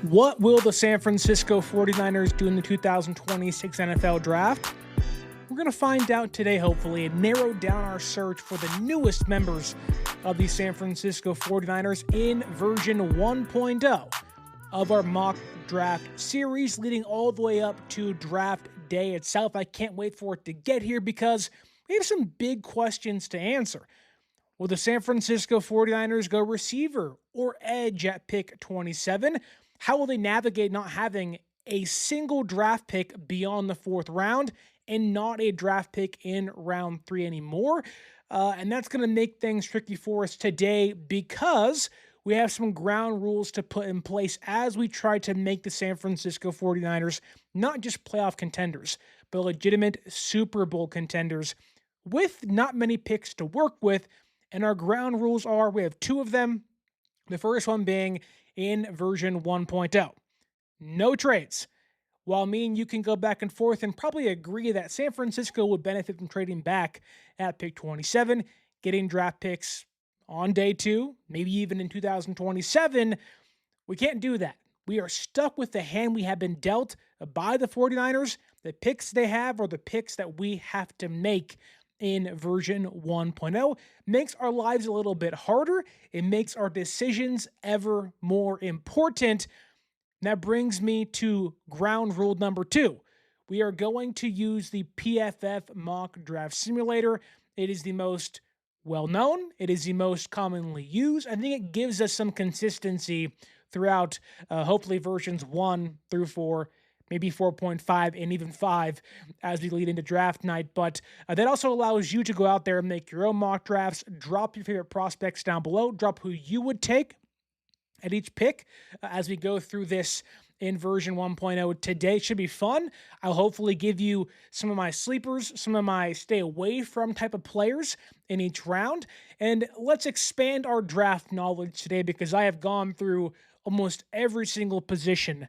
What will the San Francisco 49ers do in the 2026 NFL Draft? We're going to find out today, hopefully, and narrow down our search for the newest members of the San Francisco 49ers in version 1.0 of our mock draft series, leading all the way up to draft day itself. I can't wait for it to get here because we have some big questions to answer. Will the San Francisco 49ers go receiver or edge at pick 27? How will they navigate not having a single draft pick beyond the fourth round and not a draft pick in round 3 anymore? And that's going to make things tricky for us today because we have some ground rules to put in place as we try to make the San Francisco 49ers not just playoff contenders, but legitimate Super Bowl contenders with not many picks to work with. And our ground rules are, we have two of them. The first one being in version 1.0. No trades. While me and you can go back and forth and probably agree that San Francisco would benefit from trading back at pick 27, getting draft picks on day 2, maybe even in 2027, we can't do that. We are stuck with the hand we have been dealt by the 49ers. The picks they have are the picks that we have to make in version 1.0. Makes our lives a little bit harder. It makes our decisions ever more important. And that brings me to ground rule number 2. We are going to use the PFF mock draft simulator. It is the most well-known. It is the most commonly used. I think it gives us some consistency throughout, hopefully, versions 1 through 4, maybe 4.5 and even 5 as we lead into draft night. But that also allows you to go out there and make your own mock drafts, drop your favorite prospects down below, drop who you would take at each pick as we go through this in version 1.0 today. Should be fun. I'll hopefully give you some of my sleepers, some of my stay away from type of players in each round. And let's expand our draft knowledge today because I have gone through almost every single position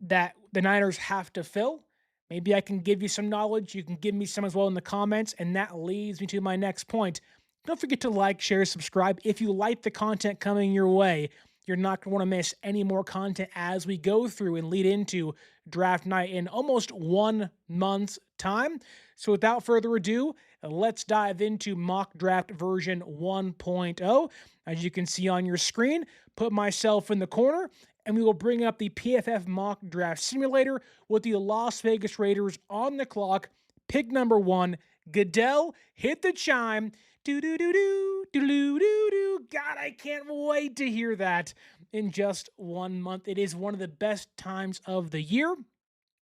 that the Niners have to fill. Maybe I can give you some knowledge. You can give me some as well in the comments. And that leads me to my next point. Don't forget to like, share, subscribe. If you like the content coming your way, you're not going to want to miss any more content as we go through and lead into draft night in almost 1 month's time. So without further ado, let's dive into mock draft version 1.0. As you can see on your screen, put myself in the corner, and we will bring up the PFF mock draft simulator with the Las Vegas Raiders on the clock. Pick number 1, Goodell, hit the chime. Do-do-do-do, do-do-do-do. God, I can't wait to hear that in just 1 month. It is one of the best times of the year.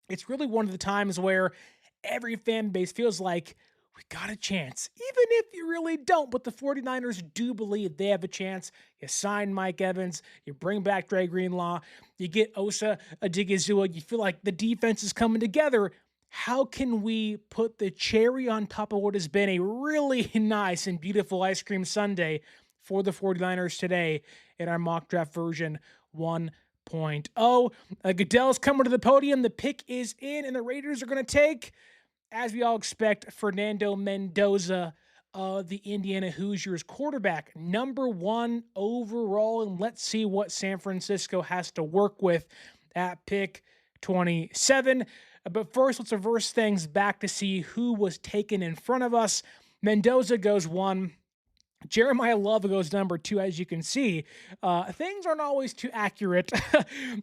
It's really one of the times where every fan base feels like we got a chance, even if you really don't. But the 49ers do believe they have a chance. You sign Mike Evans, you bring back Dre Greenlaw, you get Osa Odigizua, you feel like the defense is coming together. How can we put the cherry on top of what has been a really nice and beautiful ice cream sundae for the 49ers today in our mock draft version 1.0? Goodell's coming to the podium. The pick is in, and the Raiders are going to take, as we all expect, Fernando Mendoza of the Indiana Hoosiers, quarterback, number 1 overall. And let's see what San Francisco has to work with at pick 27. But first, let's reverse things back to see who was taken in front of us. Mendoza goes 1. Jeremiah Love goes number 2, as you can see. Things aren't always too accurate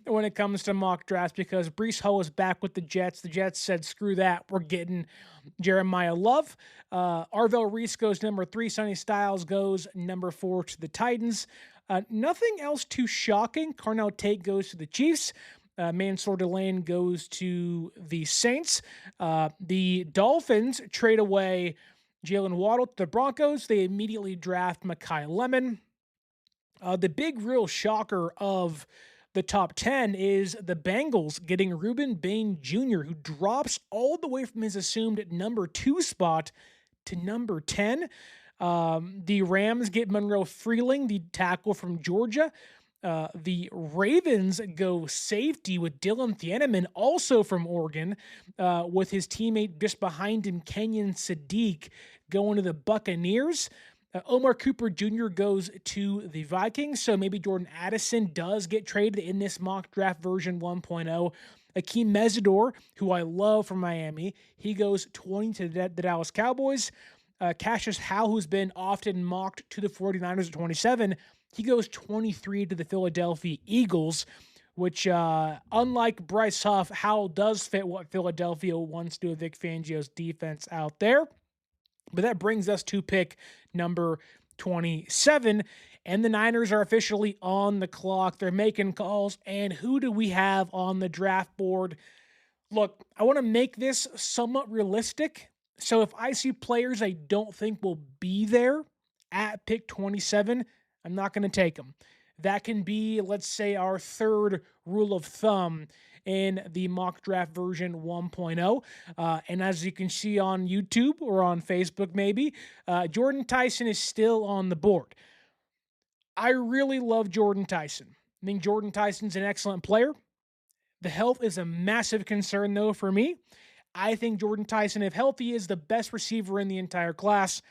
when it comes to mock drafts because Breece Hall is back with the Jets. The Jets said, screw that. We're getting Jeremiah Love. Arvell Reese goes number 3. Sonny Styles goes number 4 to the Titans. Nothing else too shocking. Carnell Tate goes to the Chiefs. Mansour Delane goes to the Saints. The Dolphins trade away Jalen Waddle to the Broncos. They immediately draft Mekhi Lemon. The big real shocker of the top 10 is the Bengals getting Reuben Bain Jr., who drops all the way from his assumed number 2 spot to number 10. The Rams get Monroe Freeling, the tackle from Georgia. The Ravens go safety with Dylan Thieneman, also from Oregon, with his teammate just behind him, Kenyon Sadiq, going to the Buccaneers. Omar Cooper Jr. goes to the Vikings, so maybe Jordan Addison does get traded in this mock draft version 1.0. Akheem Mesidor, who I love from Miami, he goes 20 to the Dallas Cowboys. Cashius Howell, who's been often mocked to the 49ers at 27, he goes 23 to the Philadelphia Eagles, which, unlike Bryce Huff, Howell does fit what Philadelphia wants to do with Vic Fangio's defense out there. But that brings us to pick number 27, and the Niners are officially on the clock. They're making calls, and who do we have on the draft board? Look, I want to make this somewhat realistic. So if I see players I don't think will be there at pick 27, I'm not going to take them. That can be, let's say, our third rule of thumb in the mock draft version 1.0. And as you can see on YouTube or on Facebook maybe, Jordyn Tyson is still on the board. I really love Jordyn Tyson. I think Jordyn Tyson's an excellent player. The health is a massive concern, though, for me. I think Jordyn Tyson, if healthy, is the best receiver in the entire class.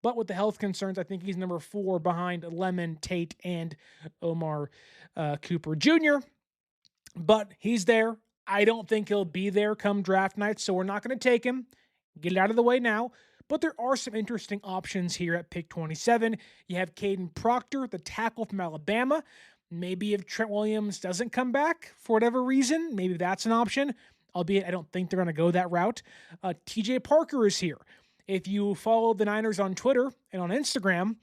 But with the health concerns, I think he's number 4 behind Lemon, Tate, and Omar Cooper Jr. But he's there. I don't think he'll be there come draft night, so we're not going to take him. Get it out of the way now. But there are some interesting options here at pick 27. You have Caden Proctor, the tackle from Alabama. Maybe if Trent Williams doesn't come back for whatever reason, maybe that's an option. Albeit I don't think they're going to go that route. TJ Parker is here. If you follow the Niners on Twitter and on Instagram,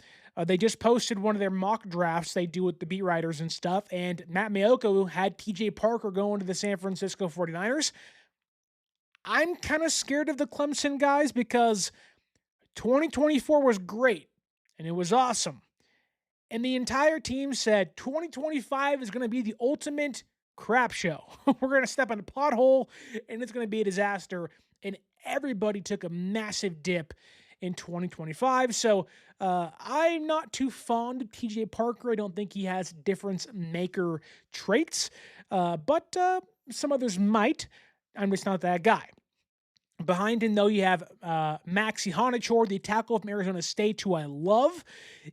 they just posted one of their mock drafts they do with the beat writers and stuff, and Matt Maiocco had TJ Parker going to the San Francisco 49ers. I'm kind of scared of the Clemson guys because 2024 was great, and it was awesome. And the entire team said 2025 is going to be the ultimate crap show. We're going to step on a pothole, and it's going to be a disaster. And everybody took a massive dip in 2025. So I'm not too fond of TJ Parker. I don't think he has difference maker traits, but some others might. I'm just not that guy. Behind him, though, you have Maxi Honachor, the tackle from Arizona State, who I love.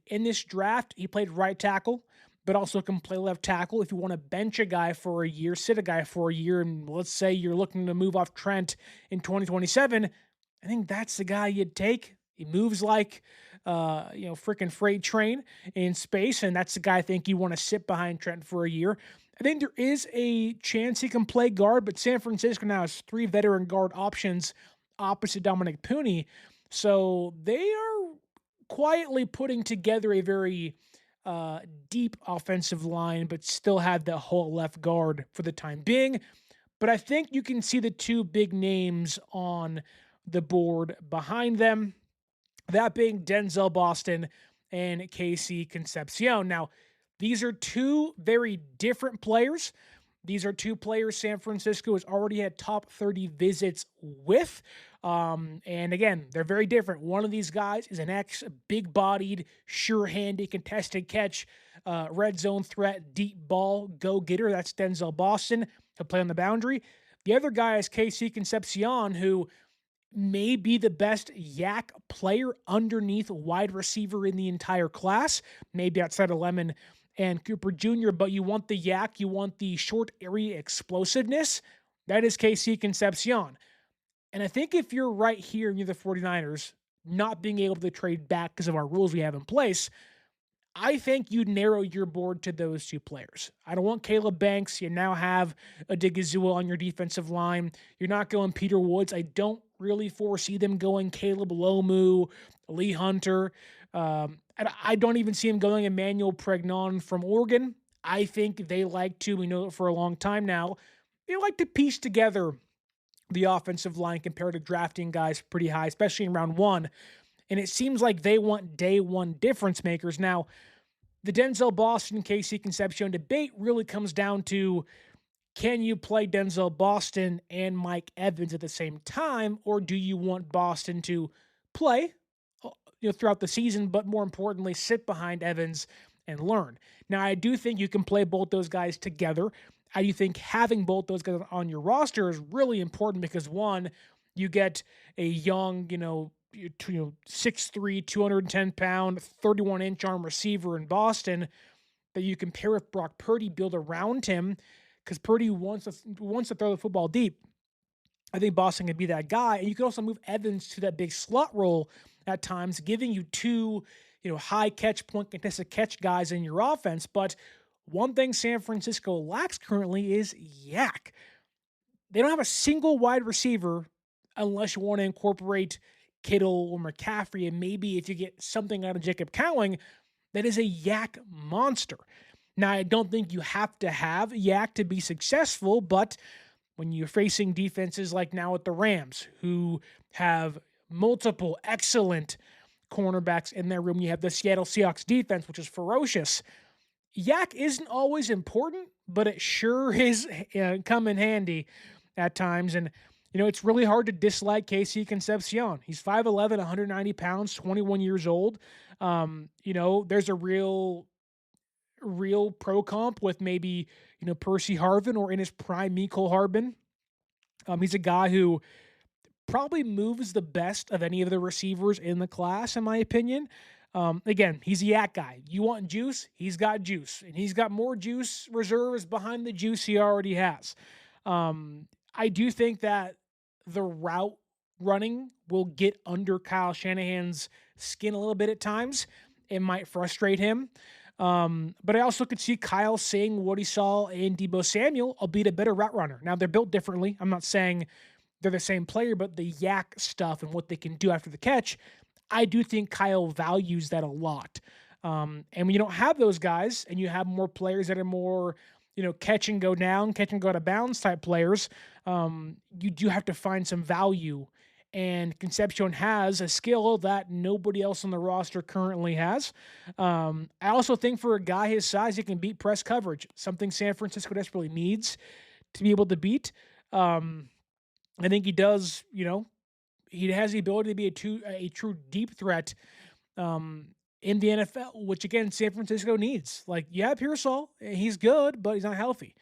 In this draft, he played right tackle, but also can play left tackle. If you want to bench a guy for a year, sit a guy for a year, and let's say you're looking to move off Trent in 2027, I think that's the guy you'd take. He moves like, freaking freight train in space, and that's the guy I think you want to sit behind Trent for a year. I think there is a chance he can play guard, but San Francisco now has 3 veteran guard options opposite Dominic Pooney. So they are quietly putting together a very deep offensive line, but still have the whole left guard for the time being. But I think you can see the 2 big names on the board behind them, that being Denzel Boston and Casey Concepcion. Now, these are 2 very different players. These are 2 players San Francisco has already had top 30 visits with. And again, they're very different. One of these guys is an big-bodied, sure-handed, contested catch, red zone threat, deep ball, go-getter. That's Denzel Boston. He'll play on the boundary. The other guy is Casey Concepcion, who may be the best yak player underneath wide receiver in the entire class, maybe outside of Lemon and Cooper Jr., but you want the yak, you want the short area explosiveness. That is KC Concepcion. And I think if you're right here near the 49ers, not being able to trade back because of our rules we have in place, I think you'd narrow your board to those 2 players. I don't want Caleb Banks. You now have a Digizua on your defensive line. You're not going Peter Woods. I don't really foresee them going Caleb Lomu, Lee Hunter. I don't even see him going Emmanuel Pregnon from Oregon. I think they like to, we know it for a long time now, they like to piece together the offensive line compared to drafting guys pretty high, especially in round 1. And it seems like they want day 1 difference makers. Now, the Denzel Boston, KC Concepcion debate really comes down to, can you play Denzel Boston and Mike Evans at the same time, or do you want Boston to play throughout the season, but more importantly, sit behind Evans and learn? Now, I do think you can play both those guys together. I do think having both those guys on your roster is really important because, one, you get a young, 6'3", 210-pound, 31-inch arm receiver in Boston that you can pair with Brock Purdy, build around him, because Purdy wants to throw the football deep. I think Boston could be that guy. And you can also move Evans to that big slot role at times, giving you two, high catch point contested catch guys in your offense. But one thing San Francisco lacks currently is yak. They don't have a single wide receiver unless you want to incorporate Kittle or McCaffrey. And maybe if you get something out of Jacob Cowing, that is a yak monster. Now, I don't think you have to have yak to be successful, but when you're facing defenses like now at the Rams, who have multiple excellent cornerbacks in their room, you have the Seattle Seahawks defense, which is ferocious. Yak isn't always important, but it sure is come in handy at times. And, it's really hard to dislike Casey Concepcion. He's 5'11", 190 pounds, 21 years old. There's a real pro comp with maybe, Percy Harvin or in his prime Mecole Hardman. He's a guy who probably moves the best of any of the receivers in the class, in my opinion. Again, he's a yak guy. You want juice? He's got juice. And he's got more juice reserves behind the juice he already has. I do think that the route running will get under Kyle Shanahan's skin a little bit at times. It might frustrate him. But I also could see Kyle seeing what he saw in Deebo Samuel, albeit a better route runner. Now, they're built differently. I'm not saying they're the same player, but the yak stuff and what they can do after the catch, I do think Kyle values that a lot. And when you don't have those guys and you have more players that are more, catch and go down, catch and go out of bounds type players, you do have to find some value. And Concepcion has a skill that nobody else on the roster currently has. I also think for a guy his size, he can beat press coverage, something San Francisco desperately needs to be able to beat. I think he does, he has the ability to be a true deep threat in the NFL, which, again, San Francisco needs. Like, yeah, Pearsall, he's good, but he's not healthy.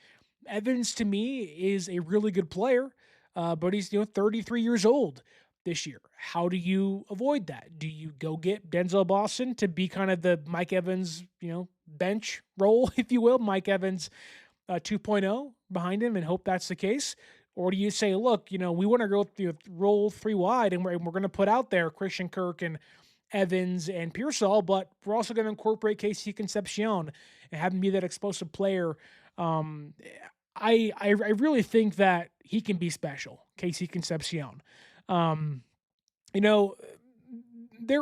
Evans, to me, is a really good player. But he's 33 years old this year. How do you avoid that? Do you go get Denzel Boston to be kind of the Mike Evans, bench role, if you will, Mike Evans 2.0 behind him and hope that's the case? Or do you say, look, we want to go roll three wide and we're going to put out there Christian Kirk and Evans and Pearsall, but we're also going to incorporate Casey Concepcion and have him be that explosive player. I really think that he can be special, Casey Concepcion. There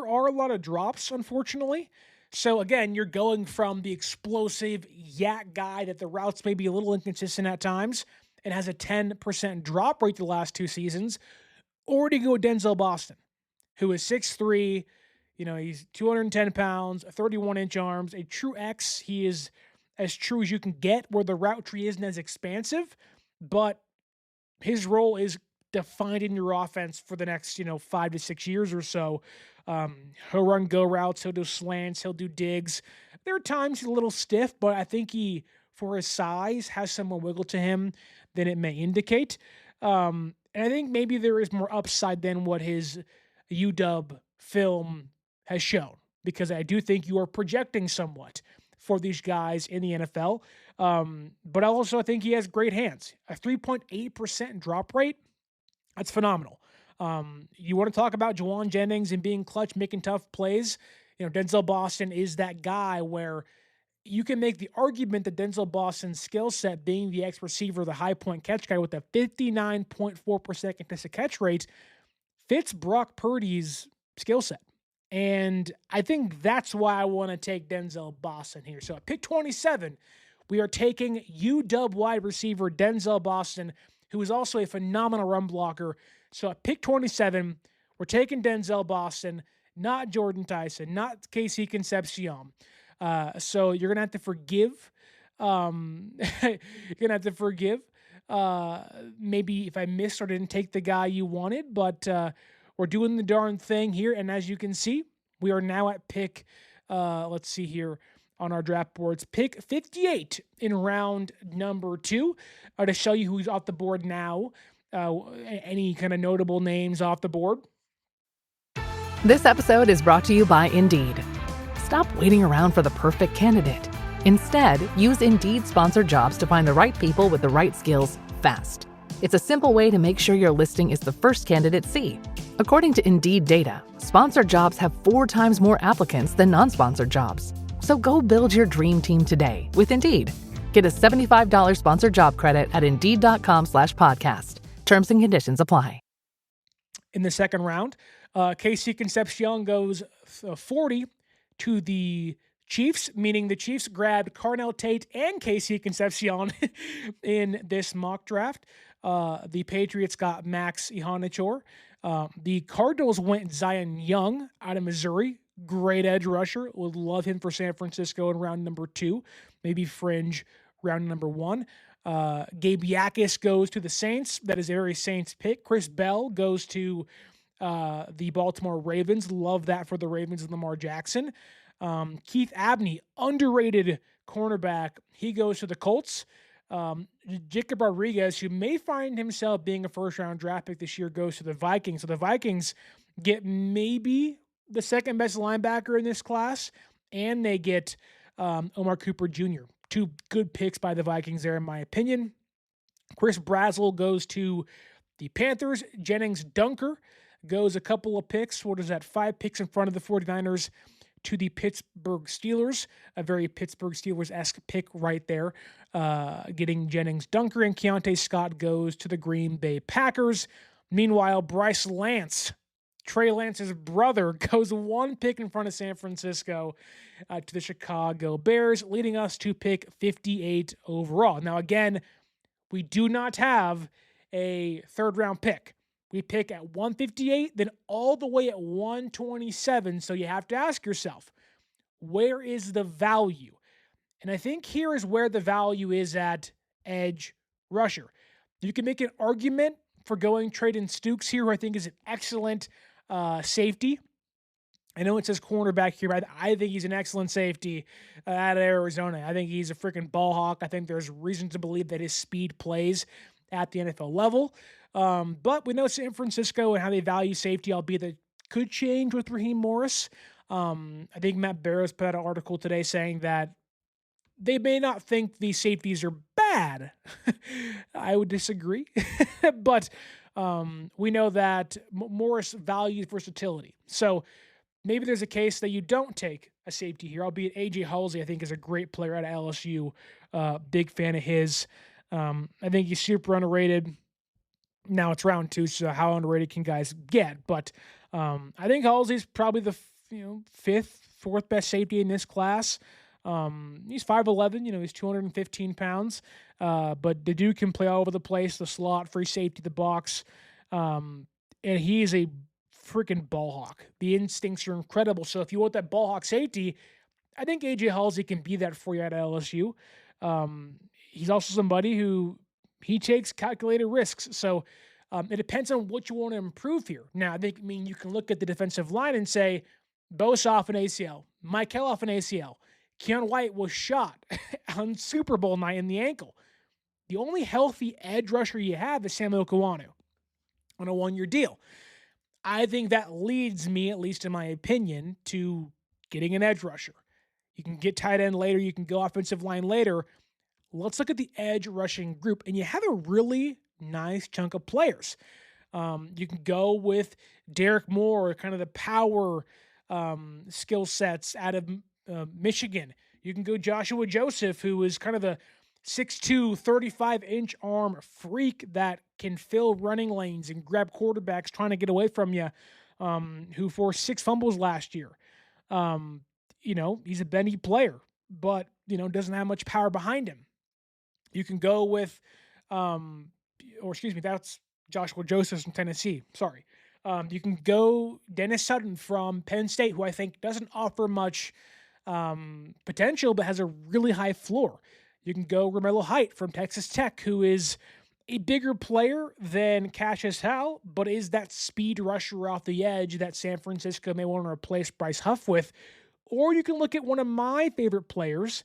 are a lot of drops, unfortunately. So again, you're going from the explosive yak guy that the routes may be a little inconsistent at times and has a 10% drop rate the last two seasons, or to go with Denzel Boston, who is 6'3", he's 210 pounds, 31-inch arms, a true X. He is as true as you can get, where the route tree isn't as expansive, but his role is defined in your offense for the next, 5 to 6 years or so. He'll run go routes, he'll do slants, he'll do digs. There are times he's a little stiff, but I think he, for his size, has some more wiggle to him than it may indicate. And I think maybe there is more upside than what his UW film has shown, because I do think you are projecting somewhat for these guys in the NFL. But also I think he has great hands. A 3.8% drop rate, that's phenomenal. You want to talk about Juwan Jennings and being clutch, making tough plays. Denzel Boston is that guy where you can make the argument that Denzel Boston's skill set, being the ex-receiver, the high point catch guy with a 59.4% contested catch rate, fits Brock Purdy's skill set. And I think that's why I want to take Denzel Boston here. So at pick 27, we are taking UW wide receiver Denzel Boston, who is also a phenomenal run blocker. So at pick 27, we're taking Denzel Boston, not Jordyn Tyson, not Casey Concepcion. So you're going to have to forgive. Maybe if I missed or didn't take the guy you wanted, but we're doing the darn thing here. And as you can see, we are now at pick, let's see here on our draft boards, pick 58 in round number 2. To show you who's off the board now, any kind of notable names off the board. This episode is brought to you by Indeed. Stop waiting around for the perfect candidate. Instead, use Indeed sponsored jobs to find the right people with the right skills fast. It's a simple way to make sure your listing is the first candidates see. According to Indeed data, sponsored jobs have 4 times more applicants than non-sponsored jobs. So go build your dream team today with Indeed. Get a $75 sponsored job credit at Indeed.com/podcast. Terms and conditions apply. In the second round, KC Concepcion goes 40 to the Chiefs, meaning the Chiefs grabbed Carnell Tate and KC Concepcion in this mock draft. The Patriots got Max Ihanichor. The Cardinals went Zion Young out of Missouri. Great edge rusher. Would love him for San Francisco in round number 2. Maybe fringe round number 1. Gabe Yakis goes to the Saints. That is a very Saints pick. Chris Bell goes to the Baltimore Ravens. Love that for the Ravens and Lamar Jackson. Keith Abney, underrated cornerback. He goes to the Colts. Jacob Rodriguez, who may find himself being a first-round draft pick this year, goes to the Vikings. So the Vikings get maybe the second best linebacker in this class, and they get Omar Cooper Jr. 2 good picks by the Vikings there, in my opinion. Chris Brazzell goes to the Panthers. Jennings Dunker goes a couple of picks. What is that? 5 picks in front of the 49ers to the Pittsburgh Steelers. A very Pittsburgh Steelers-esque pick right there. Getting Jennings Dunker, and Keontae Scott goes to the Green Bay Packers. Meanwhile, Bryce Lance, Trey Lance's brother, goes 1 pick in front of San Francisco to the Chicago Bears, leading us to pick 58 overall. Now, again, we do not have a third-round pick. We pick at 158, then all the way at 127. So you have to ask yourself, where is the value? And I think here is where the value is at edge rusher. You can make an argument for going Traden Stukes here, who I think is an excellent safety. I know it says cornerback here, but I think he's an excellent safety out of Arizona. I think he's a freaking ball hawk. I think there's reason to believe that his speed plays at the NFL level. But we know San Francisco and how they value safety, albeit that could change with Raheem Morris. I think Matt Barrows put out an article today saying that they may not think these safeties are bad. I would disagree. But we know that Morris values versatility. So maybe there's a case that you don't take a safety here, albeit A.J. Halsey, I think, is a great player out of LSU. Big fan of his. I think he's super underrated. Now it's round 2, so how underrated can guys get? But I think Halsey's probably the 5th, 4th best safety in this class. He's 5'11", he's 215 pounds. But the dude can play all over the place, the slot, free safety, the box. And he is a freaking ball hawk. The instincts are incredible. So if you want that ball hawk safety, I think A.J. Halsey can be that for you at LSU. He's also somebody who he takes calculated risks. So it depends on what you want to improve here. Now, you can look at the defensive line and say, Bosa off an ACL, Michael off an ACL, Keon White was shot on Super Bowl night in the ankle. The only healthy edge rusher you have is Samuel Kawanu on a 1-year deal. I think that leads me, at least in my opinion, to getting an edge rusher. You can get tight end later. You can go offensive line later. Let's look at the edge rushing group, and you have a really nice chunk of players. You can go with Derek Moore, kind of the power skill sets out of Michigan. You can go Joshua Joseph, who is kind of the 6'2", 35-inch arm freak that can fill running lanes and grab quarterbacks trying to get away from you, who forced 6 fumbles last year. He's a bendy player, but, doesn't have much power behind him. You can go with, that's Joshua Joseph from Tennessee. Sorry. You can go Dennis Sutton from Penn State, who I think doesn't offer much potential, but has a really high floor. You can go Romello Height from Texas Tech, who is a bigger player than Cashius Howell, but is that speed rusher off the edge that San Francisco may want to replace Bryce Huff with. Or you can look at one of my favorite players,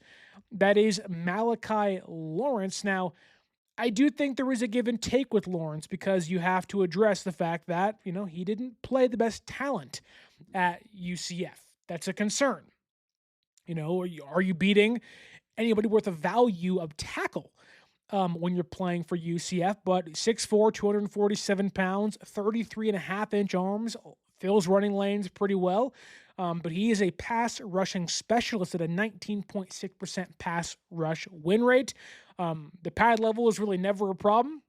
that is Malachi Lawrence. Now, I do think there is a give and take with Lawrence because you have to address the fact that, he didn't play the best talent at UCF. That's a concern. Are you beating anybody worth a value of tackle when you're playing for UCF? But 6'4", 247 pounds, 33.5-inch arms, fills running lanes pretty well. But he is a pass rushing specialist at a 19.6% pass rush win rate. The pad level is really never a problem.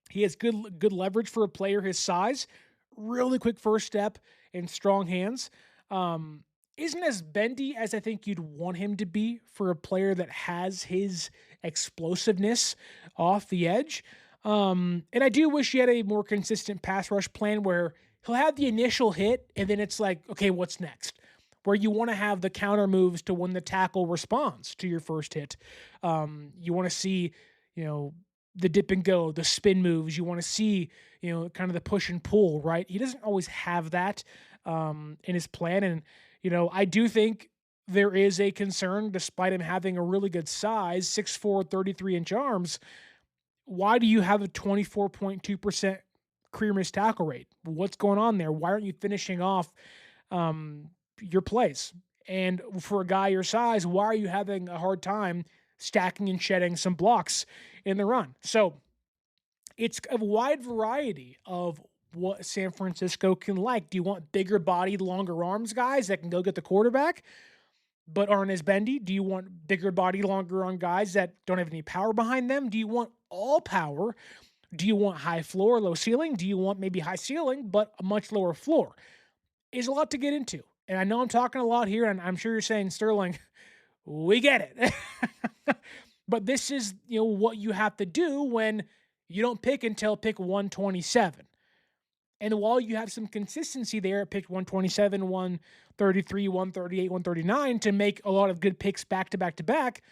He has good leverage for a player his size, really quick first step, and strong hands. Isn't as bendy as I think you'd want him to be for a player that has his explosiveness off the edge. And I do wish he had a more consistent pass rush plan where he'll have the initial hit, and then it's like, okay, what's next? Where you want to have the counter moves to when the tackle responds to your first hit. You want to see, the dip and go, the spin moves. You want to see, kind of the push and pull, right? He doesn't always have that in his plan. And, I do think there is a concern, despite him having a really good size, 6'4", 33-inch arms. Why do you have a 24.2% career missed tackle rate? What's going on there? Why aren't you finishing off your plays? And for a guy your size, why are you having a hard time stacking and shedding some blocks in the run? So it's a wide variety of what San Francisco can like. Do you want bigger bodied, longer arms guys that can go get the quarterback but aren't as bendy? Do you want bigger body, longer arm guys that don't have any power behind them? Do you want all power? Do you want high floor, low ceiling? Do you want maybe high ceiling but a much lower floor? There's a lot to get into. And I know I'm talking a lot here, and I'm sure you're saying, Sterling, we get it. But this is, what you have to do when you don't pick until pick 127. And while you have some consistency there at pick 127, 133, 138, 139 to make a lot of good picks back to back to back,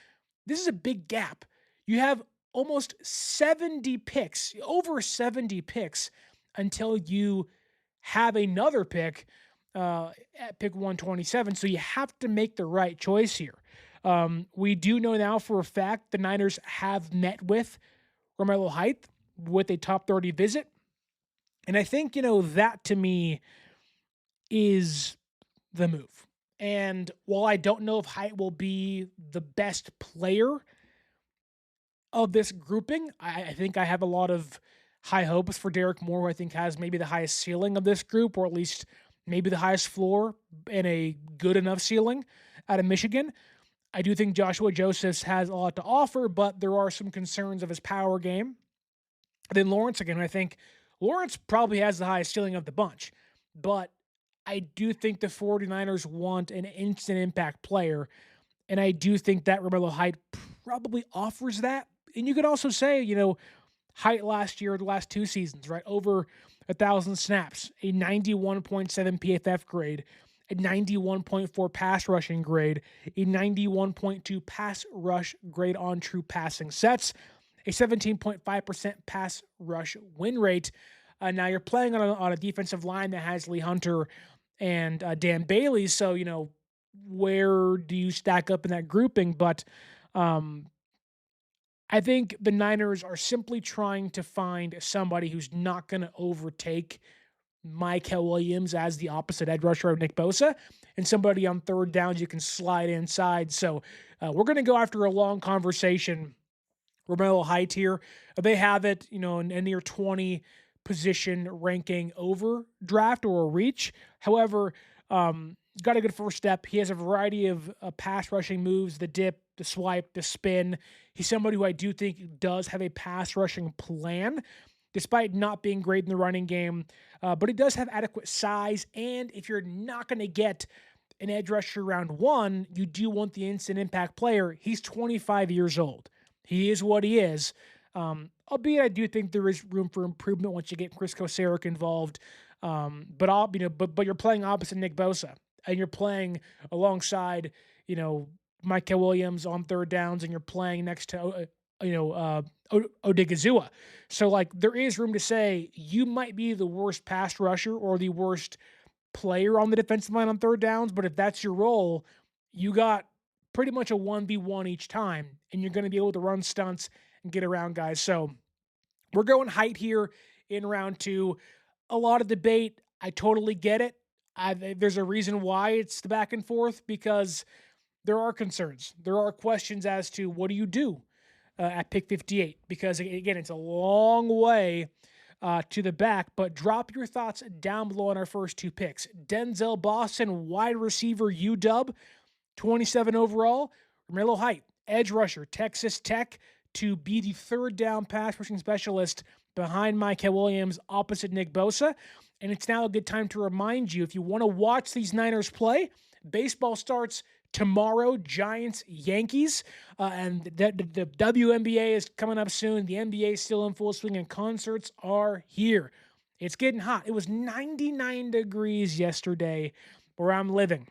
this is a big gap. You have almost 70 picks, over 70 picks until you have another pick at pick 127. So you have to make the right choice here. We do know now for a fact the Niners have met with Romello Height with a top 30 visit. And I think, that to me is the move. And while I don't know if Height will be the best player of this grouping, I think I have a lot of high hopes for Derek Moore, who I think has maybe the highest ceiling of this group, or at least maybe the highest floor and a good enough ceiling out of Michigan. I do think Joshua Josephs has a lot to offer, but there are some concerns of his power game. Then Lawrence, again, I think Lawrence probably has the highest ceiling of the bunch, but I do think the 49ers want an instant impact player, and I do think that Romello Height probably offers that. And you could also say, Height last year, the last two seasons, right, over 1,000 snaps, a 91.7 PFF grade, a 91.4 pass rushing grade, a 91.2 pass rush grade on true passing sets, a 17.5% pass rush win rate. Now you're playing on a defensive line that has Lee Hunter and Dan Bailey. So, where do you stack up in that grouping? But I think the Niners are simply trying to find somebody who's not going to overtake Mykel Williams as the opposite edge rusher of Nick Bosa, and somebody on third downs you can slide inside. So we're going to go after a long conversation. Romello Height here, they have it, in a near 20 position ranking over draft or a reach. However, got a good first step. He has a variety of pass rushing moves, the dip, the swipe, the spin. He's somebody who I do think does have a pass rushing plan, despite not being great in the running game. But he does have adequate size. And if you're not going to get an edge rusher round one, you do want the instant impact player. He's 25 years old. He is what he is. Albeit I do think there is room for improvement once you get Chris Kosaric involved. But you're playing opposite Nick Bosa, and you're playing alongside, Mykel Williams on third downs, and you're playing next to, Odigizua. So, there is room to say you might be the worst pass rusher or the worst player on the defensive line on third downs, but if that's your role, you got pretty much a 1v1 each time, and you're going to be able to run stunts and get around guys. So we're going Height here in round two. A lot of debate. I totally get it. There's a reason why it's the back and forth, because there are concerns. There are questions as to what do you do at pick 58, because again, it's a long way to the back. But drop your thoughts down below on our first two picks. Denzel Boston, wide receiver, UW, 27 overall. Romello Height, edge rusher, Texas Tech, to be the third down pass rushing specialist behind Micah Williams opposite Nick Bosa. And it's now a good time to remind you, if you want to watch these Niners play, baseball starts tomorrow, Giants, Yankees, and the WNBA is coming up soon. The NBA is still in full swing, and concerts are here. It's getting hot. It was 99 degrees yesterday where I'm living.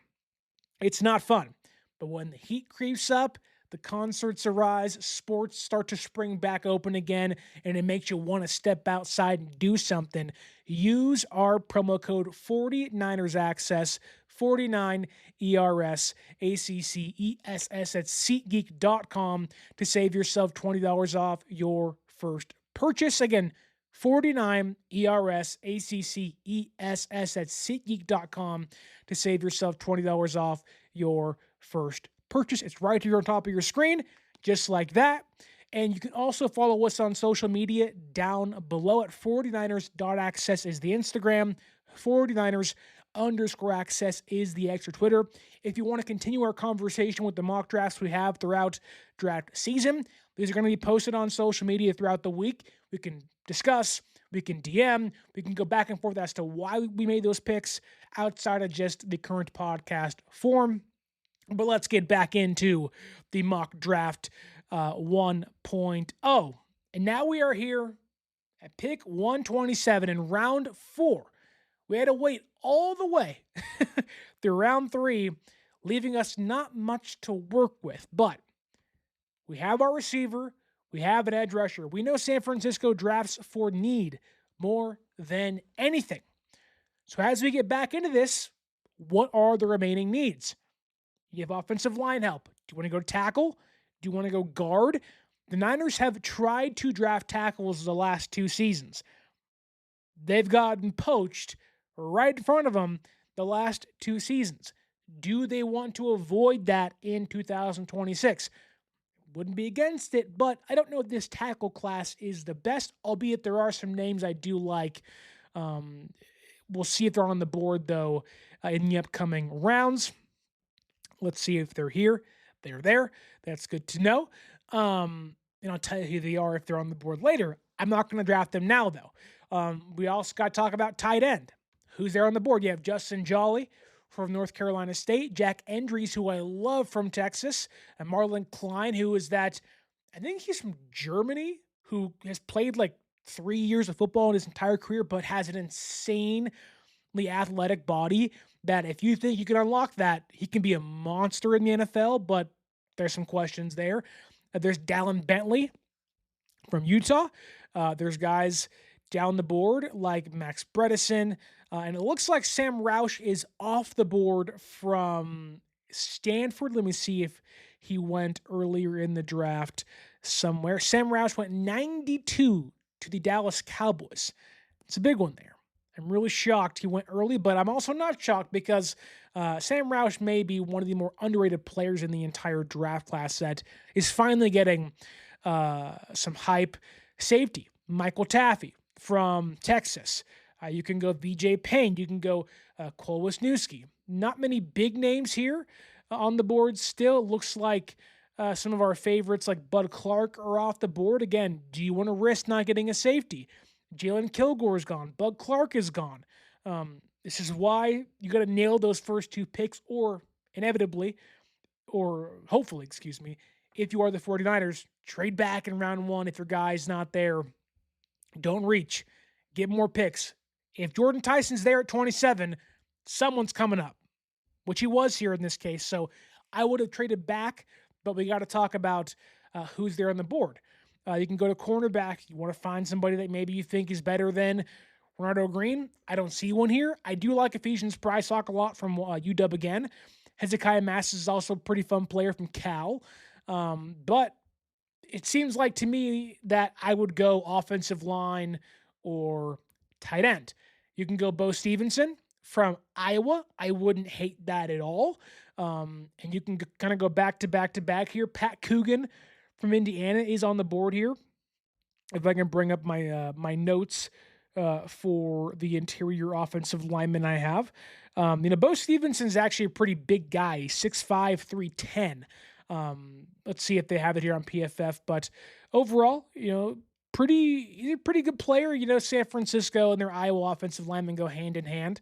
It's not fun. But when the heat creeps up, the concerts arise, sports start to spring back open again, and it makes you want to step outside and do something. Use our promo code 49ersaccess, 49ERS, ACCESS at SeatGeek.com to save yourself $20 off your first purchase. Again, 49ERS, ACCESS at SeatGeek.com to save yourself $20 off your first purchase. It's right here on top of your screen, just like that. And you can also follow us on social media down below at 49ers.access is the Instagram, 49ers_access is the extra Twitter. If you want to continue our conversation with the mock drafts we have throughout draft season, these are going to be posted on social media throughout the week. We can discuss, we can DM, we can go back and forth as to why we made those picks outside of just the current podcast form. But let's get back into the mock draft 1.0. And now we are here at pick 127 in round 4. We had to wait all the way through round 3, leaving us not much to work with. But we have our receiver. We have an edge rusher. We know San Francisco drafts for need more than anything. So as we get back into this, what are the remaining needs? You have offensive line help. Do you want to go tackle? Do you want to go guard? The Niners have tried to draft tackles the last 2 seasons. They've gotten poached right in front of them the last 2 seasons. Do they want to avoid that in 2026? Wouldn't be against it, but I don't know if this tackle class is the best, albeit there are some names I do like. We'll see if they're on the board, though, in the upcoming rounds. Let's see if they're here. They're there. That's good to know. And I'll tell you who they are if they're on the board later. I'm not going to draft them now, though. We also got to talk about tight end. Who's there on the board? You have Justin Jolly from North Carolina State, Jack Endries, who I love, from Texas, and Marlon Klein, who is that, I think he's from Germany, who has played like 3 years of football in his entire career, but has an insanely athletic body that if you think you can unlock that, he can be a monster in the NFL, but there's some questions there. There's Dallin Bentley from Utah. There's guys down the board like Max Bredesen, and it looks like Sam Roush is off the board from Stanford. Let me see if he went earlier in the draft somewhere. Sam Roush went 92 to the Dallas Cowboys. It's a big one there. I'm really shocked he went early, but I'm also not shocked because Sam Roush may be one of the more underrated players in the entire draft class that is finally getting some hype. Safety, Michael Taffy from Texas. You can go VJ Payne. You can go Cole Wisniewski. Not many big names here on the board still. Looks like some of our favorites like Bud Clark are off the board. Again, do you want to risk not getting a safety? Jalen Kilgore is gone. Bud Clark is gone. This is why you got to nail those first 2 picks, or inevitably, or hopefully, if you are the 49ers, trade back in round 1 if your guy's not there. Don't reach. Get more picks. If Jordyn Tyson's there at 27, someone's coming up, which he was here in this case. So I would have traded back, but we got to talk about who's there on the board. You can go to cornerback. You want to find somebody that maybe you think is better than Ronaldo Green. I don't see one here. I do like Ephesians Prysock a lot from UW again. Hezekiah Mass is also a pretty fun player from Cal. But it seems like to me that I would go offensive line or tight end. You can go Bo Stevenson from Iowa. I wouldn't hate that at all. And you can kind of go back to back to back here. Pat Coogan from Indiana is on the board here. If I can bring up my notes for the interior offensive lineman I have. Bo Stevenson's actually a pretty big guy. He's 6'5", 310. Let's see if they have it here on PFF. But overall, he's a pretty good player. San Francisco and their Iowa offensive linemen go hand in hand.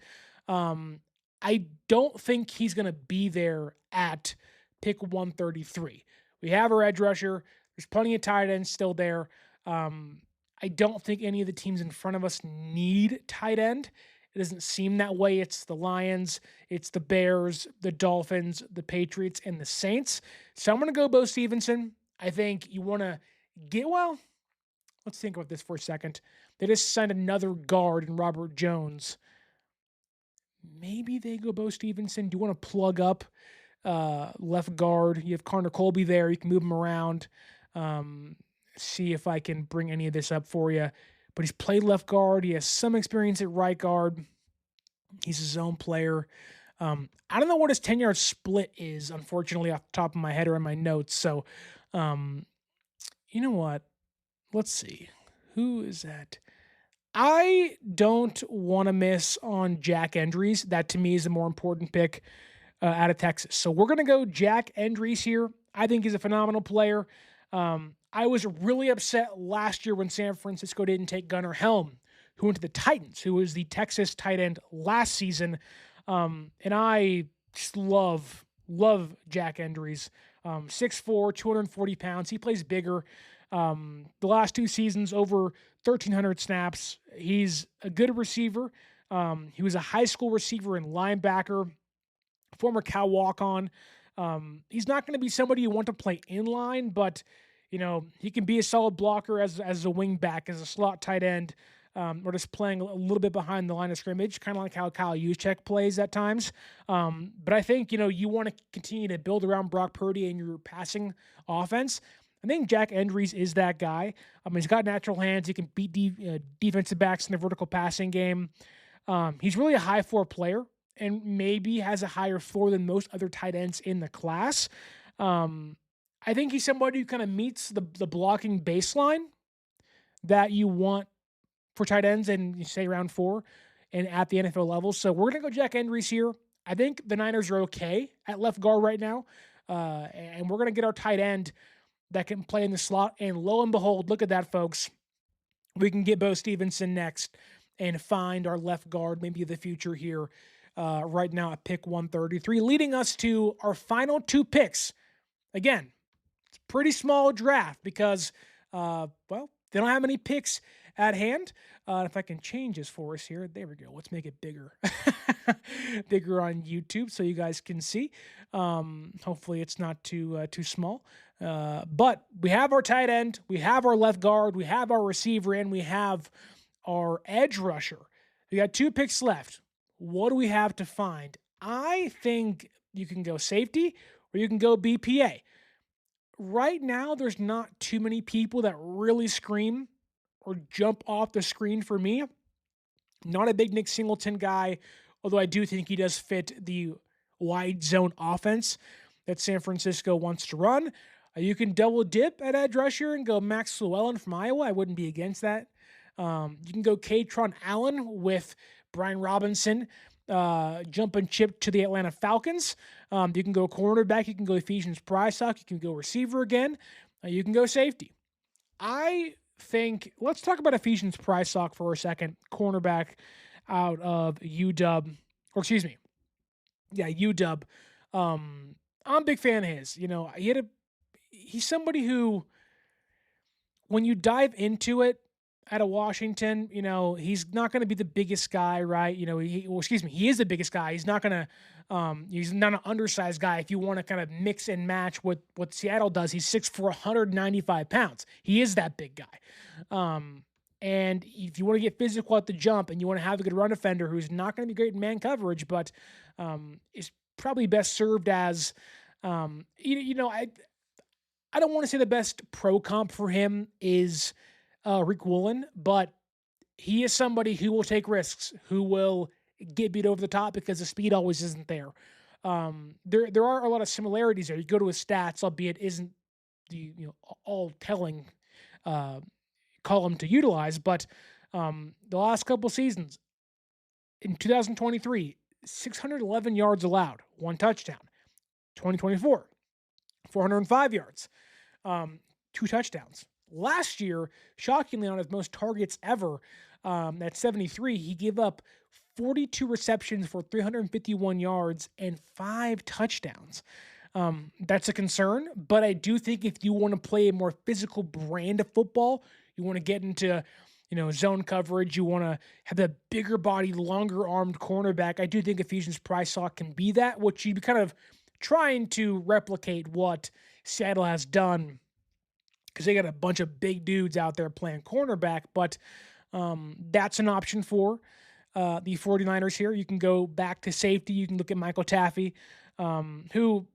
I don't think he's going to be there at pick 133. We have our edge rusher. There's plenty of tight ends still there. I don't think any of the teams in front of us need tight end. It doesn't seem that way. It's the Lions, it's the Bears, the Dolphins, the Patriots, and the Saints. So I'm going to go Bo Stevenson. I think you want to let's think about this for a second. They just signed another guard in Robert Jones. Maybe they go Bo Stevenson. Do you want to plug up left guard? You have Connor Colby there. You can move him around. See if I can bring any of this up for you. But he's played left guard. He has some experience at right guard. He's his own player. I don't know what his 10-yard split is, unfortunately, off the top of my head or in my notes. So, you know what? Let's see. Who is that? I don't want to miss on Jack Endries. That, to me, is the more important pick out of Texas. So we're going to go Jack Endries here. I think he's a phenomenal player. I was really upset last year when San Francisco didn't take Gunnar Helm, who went to the Titans, who was the Texas tight end last season. And I just love Jack Endries. 6'4", 240 pounds. He plays bigger. The last 2 seasons, over 1,300 snaps. He's a good receiver. He was a high school receiver and linebacker, former Cal walk-on. He's not going to be somebody you want to play in line, but he can be a solid blocker as a wing back, as a slot tight end, or just playing a little bit behind the line of scrimmage, kind of like how Kyle Juszczyk plays at times. But I think, you want to continue to build around Brock Purdy and your passing offense. I think Jack Endries is that guy. He's got natural hands. He can beat defensive backs in the vertical passing game. He's really a high floor player and maybe has a higher floor than most other tight ends in the class. I think he's somebody who kind of meets the blocking baseline that you want for tight ends and you say round 4 and at the NFL level. So we're going to go Jack Endries here. I think the Niners are okay at left guard right now. And we're going to get our tight end that can play in the slot. And lo and behold, look at that, folks. We can get Bo Stevenson next and find our left guard, maybe the future here right now at pick 133, leading us to our final 2 picks. Again, it's a pretty small draft because, they don't have any picks at hand. If I can change this for us here, there we go. Let's make it bigger, bigger on YouTube so you guys can see. Hopefully it's not too small. But we have our tight end, we have our left guard, we have our receiver, and we have our edge rusher. We got 2 picks left. What do we have to find? I think you can go safety or you can go BPA. Right now, there's not too many people that really scream or jump off the screen for me. Not a big Nick Singleton guy, although I do think he does fit the wide zone offense that San Francisco wants to run. You can double dip at edge rusher and go Max Llewellyn from Iowa. I wouldn't be against that. You can go Katron Allen with Brian Robinson, jump and chip to the Atlanta Falcons. You can go cornerback. You can go Ephesians Prysock. You can go receiver again. You can go safety. I think, let's talk about Ephesians Prysock for a second. Cornerback out of UW. UW. I'm a big fan of his. He's somebody who, when you dive into it, out of Washington, he's not going to be the biggest guy, right? He is the biggest guy. He's not going to, he's not an undersized guy. If you want to kind of mix and match what Seattle does, he's 6'4", 195 pounds. He is that big guy. And if you want to get physical at the jump and you want to have a good run defender who's not going to be great in man coverage, but is probably best served as, I don't want to say the best pro comp for him is Rick Woolen, but he is somebody who will take risks, who will get beat over the top because the speed always isn't there. There are a lot of similarities there. You go to his stats, albeit isn't the all telling column to utilize, but the last couple seasons in 2023, 611 yards allowed, 1 touchdown. 2024, 405 yards, 2 touchdowns. Last year, shockingly, on his most targets ever, at 73, he gave up 42 receptions for 351 yards and 5 touchdowns. That's a concern, but I do think if you want to play a more physical brand of football, you want to get into zone coverage, you want to have that bigger body, longer armed cornerback, I do think Ephesians Prysock can be that, which you'd be kind of trying to replicate what Seattle has done, because they got a bunch of big dudes out there playing cornerback, but that's an option for the 49ers here. You can go back to safety. You can look at Michael Taffy, who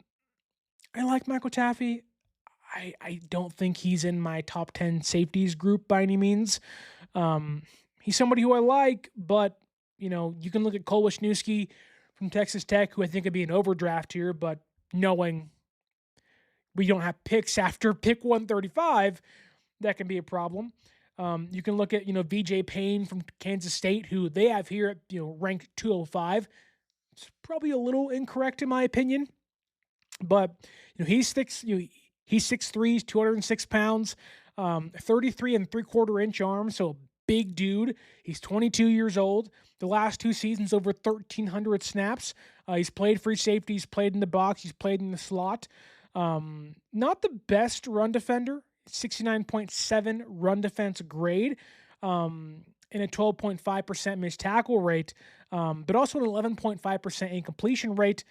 I like Michael Taffy. I don't think he's in my top 10 safeties group by any means. He's somebody who I like, but you can look at Cole Wisniewski from Texas Tech, who I think would be an overdraft here, but knowing we don't have picks after pick 135, that can be a problem. You can look at, VJ Payne from Kansas State, who they have here at, ranked 205. It's probably a little incorrect in my opinion, but he's 6'3", he's 206 pounds, 33 3/4 arm. So a big dude. He's 22 years old. The last 2 seasons, over 1,300 snaps. He's played free safety. He's played in the box. He's played in the slot. Not the best run defender. 69.7 run defense grade, and a 12.5% missed tackle rate, but also an 11.5% incompletion rate.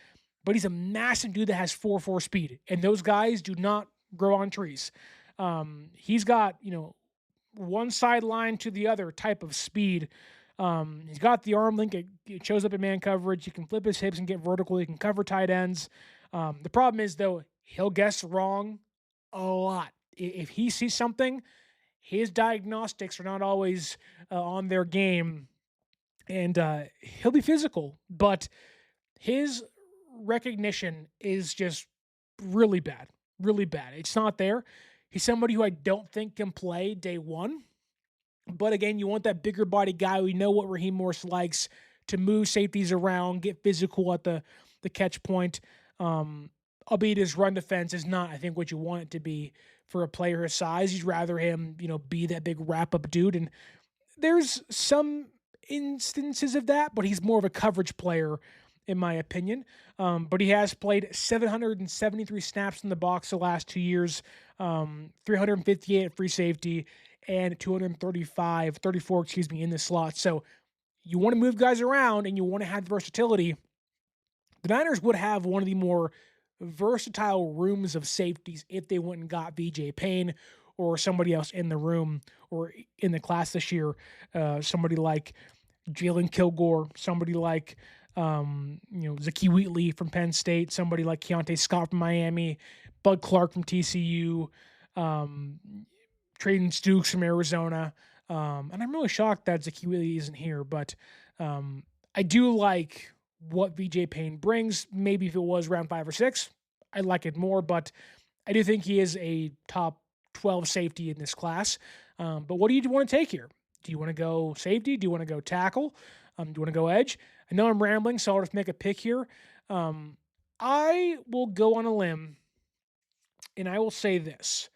But he's a massive dude that has 4.4 speed, and those guys do not grow on trees. He's got, one sideline to the other type of speed. He's got the arm link. It shows up in man coverage. He can flip his hips and get vertical. He can cover tight ends. The problem is, though, he'll guess wrong a lot. If he sees something, his diagnostics are not always on their game, and he'll be physical, but his recognition is just really bad, really bad. It's not there. He's somebody who I don't think can play day one, but again, you want that bigger body guy. We know what Raheem Morris likes, to move safeties around, get physical at the catch point. Albeit his run defense is not, I think, what you want it to be for a player his size. You'd rather him, be that big wrap-up dude. And there's some instances of that, but he's more of a coverage player, in my opinion. But he has played 773 snaps in the box the last 2 years, 358 at free safety, and 34 in the slot. So you want to move guys around and you want to have versatility. The Niners would have one of the more versatile rooms of safeties if they went and got VJ Payne or somebody else in the room or in the class this year. Somebody like Jalen Kilgore, somebody like Zakee Wheatley from Penn State, somebody like Keontae Scott from Miami, Bud Clark from TCU, Traden Stukes from Arizona. And I'm really shocked that Zakee Wheatley isn't here, but I do like what VJ Payne brings. Maybe if it was round 5 or 6, I'd like it more, but I do think he is a top 12 safety in this class. But what do you want to take here? Do you want to go safety? Do you want to go tackle? Do you want to go edge? I know I'm rambling, so I'll just make a pick here. I will go on a limb, and I will say this.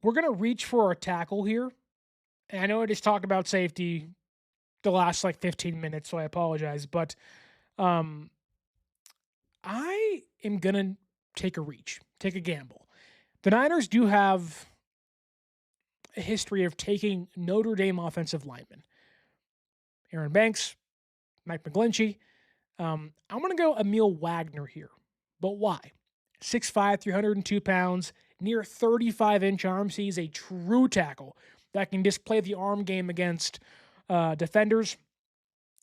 We're going to reach for a tackle here. And I know I just talked about safety the last 15 minutes, so I apologize. But I am going to take a reach, take a gamble. The Niners do have a history of taking Notre Dame offensive linemen. Aaron Banks, Mike McGlinchey. I'm going to go Emil Wagner here. But why? 6'5", 302 pounds, near 35-inch arms. He's a true tackle that can display the arm game against defenders.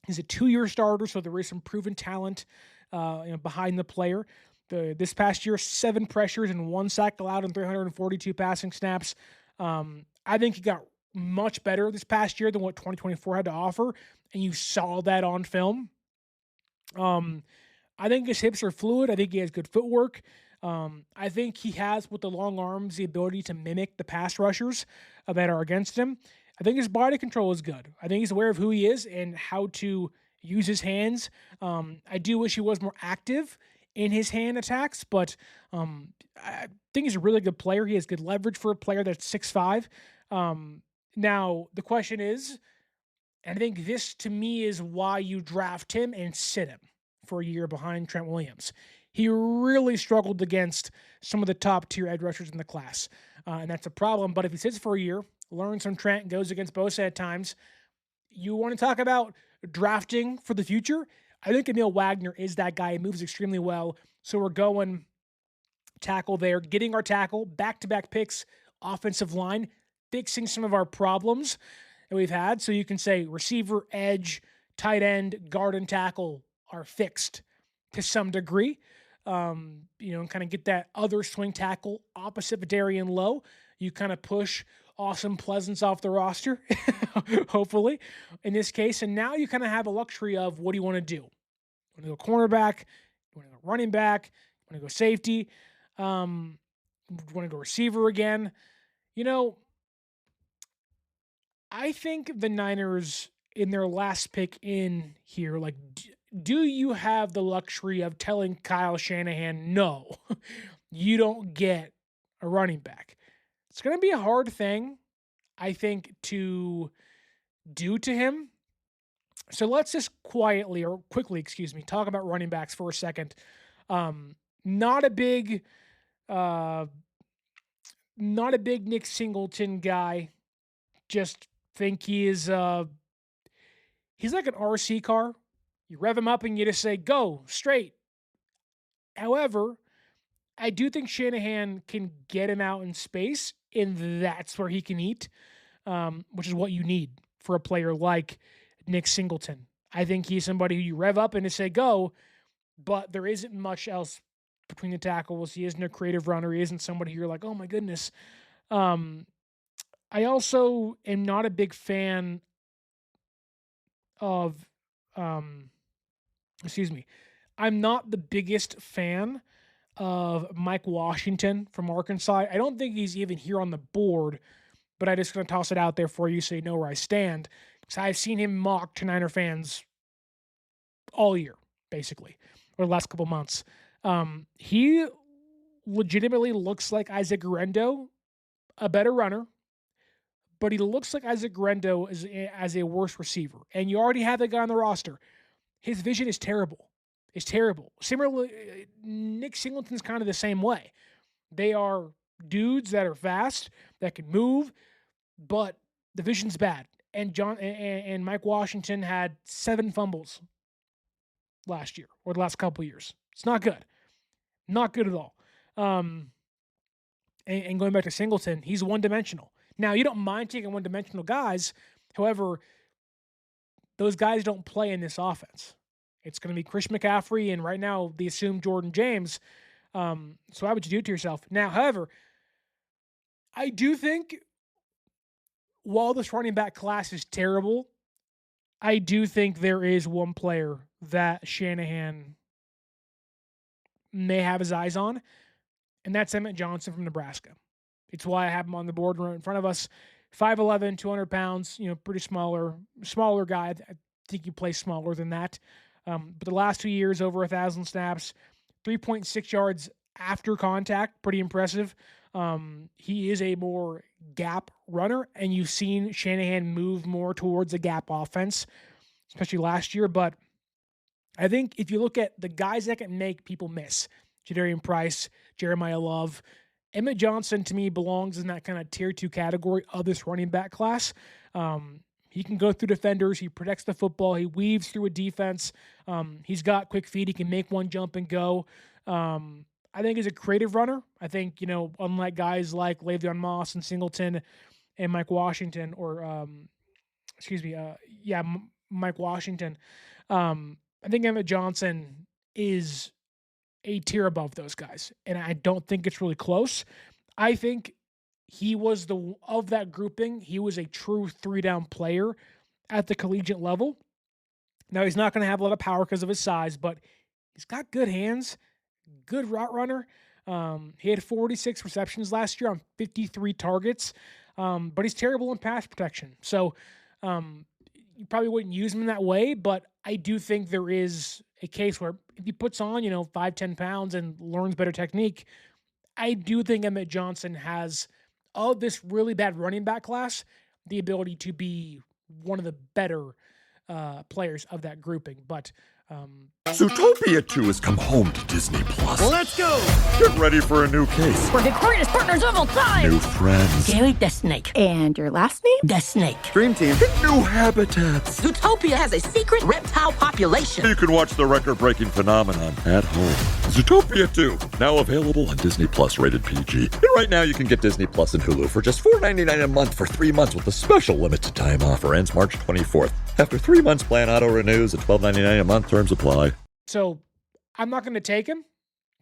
He's a 2-year starter, so there is some proven talent behind the player. This past year, 7 pressures and 1 sack allowed in 342 passing snaps. I think he got much better this past year than what 2024 had to offer, and you saw that on film. I think his hips are fluid. I think he has good footwork. I think he has, with the long arms, the ability to mimic the pass rushers that are against him. I think his body control is good. I think he's aware of who he is and how to use his hands. I do wish he was more active in his hand attacks, but I think he's a really good player. He has good leverage for a player that's 6'5". Now, the question is, and I think this to me is why you draft him and sit him for a year behind Trent Williams. He really struggled against some of the top tier edge rushers in the class, and that's a problem. But if he sits for a year, learns from Trent, goes against Bosa at times, you want to talk about drafting for the future? I think Emil Wagner is that guy. He moves extremely well. So we're going tackle there, getting our tackle, back-to-back picks, offensive line, fixing some of our problems that we've had. So you can say receiver, edge, tight end, guard, and tackle are fixed to some degree. And kind of get that other swing tackle opposite of Darian Lowe. You kind of push Awesome Pleasance off the roster, hopefully, in this case. And now you kind of have a luxury of what do you want to do? You want to go cornerback? You want to go running back? You want to go safety? You want to go receiver again? I think the Niners, in their last pick in here, do you have the luxury of telling Kyle Shanahan, no, you don't get a running back? It's going to be a hard thing, I think, to do to him. So let's just quickly, talk about running backs for a second. Not a big Nick Singleton guy. Just think he's like an RC car. You rev him up and you just say, go, straight. However, I do think Shanahan can get him out in space, and that's where he can eat, which is what you need for a player like Nick Singleton. I think he's somebody who you rev up and just say, go, but there isn't much else between the tackles. He isn't a creative runner. He isn't somebody you're like, oh my goodness. I also am not a big fan of, I'm not the biggest fan of Mike Washington from Arkansas. I don't think he's even here on the board, but I'm just going to toss it out there for you so you know where I stand. So I've seen him mocked to Niner fans all year, basically, or the last couple months. He legitimately looks like Isaac Guerendo, a better runner, but he looks like Isaac Guerendo as a worse receiver. And you already have that guy on the roster. His vision is terrible. It's terrible. Similarly, Nick Singleton's kind of the same way. They are dudes that are fast, that can move, but the vision's bad. And Mike Washington had 7 fumbles last year or the last couple of years. It's not good. Not good at all. And going back to Singleton, he's one-dimensional. Now, you don't mind taking one-dimensional guys. However, those guys don't play in this offense. It's going to be Chris McCaffrey, and right now they assume Jordan James. So why would you do it to yourself? Now, however, I do think while this running back class is terrible, I do think there is one player that Shanahan may have his eyes on, and that's Emmett Johnson from Nebraska. It's why I have him on the board right in front of us. 5'11", 200 pounds, pretty smaller guy. I think he plays smaller than that. But the last 2 years, over 1,000 snaps, 3.6 yards after contact, pretty impressive. He is a more gap runner, and you've seen Shanahan move more towards a gap offense, especially last year. But I think if you look at the guys that can make people miss, Jadarian Price, Jeremiah Love, Emmett Johnson, to me, belongs in that kind of tier 2 category of this running back class. He can go through defenders. He protects the football. He weaves through a defense. He's got quick feet. He can make one jump and go. I think he's a creative runner. I think, unlike guys like Le'Veon Moss and Singleton and Mike Washington, Mike Washington. I think Emmett Johnson is a tier above those guys, and I don't think it's really close. I think he was of that grouping, he was a true 3-down player at the collegiate level. Now, he's not going to have a lot of power because of his size, but he's got good hands, good route runner. He had 46 receptions last year on 53 targets, but he's terrible in pass protection. So you probably wouldn't use him in that way, but I do think there is a case where if he puts on, 5-10 pounds and learns better technique, I do think Emmett Johnson has, of this really bad running back class, the ability to be one of the better players of that grouping. But Zootopia 2 has come home to Disney Plus. Let's go! Get ready for a new case. We're the greatest partners of all time! New friends. Gary the Snake. And your last name? The Snake. Dream Team. Get new habitats. Zootopia has a secret reptile population. You can watch the record-breaking phenomenon at home. Zootopia 2, now available on Disney Plus, rated PG. And right now you can get Disney Plus and Hulu for just $4.99 a month for 3 months with a special limited time offer. Ends March 24th. After 3 months, plan auto-renews at $12.99 a month. Terms apply. So I'm not going to take him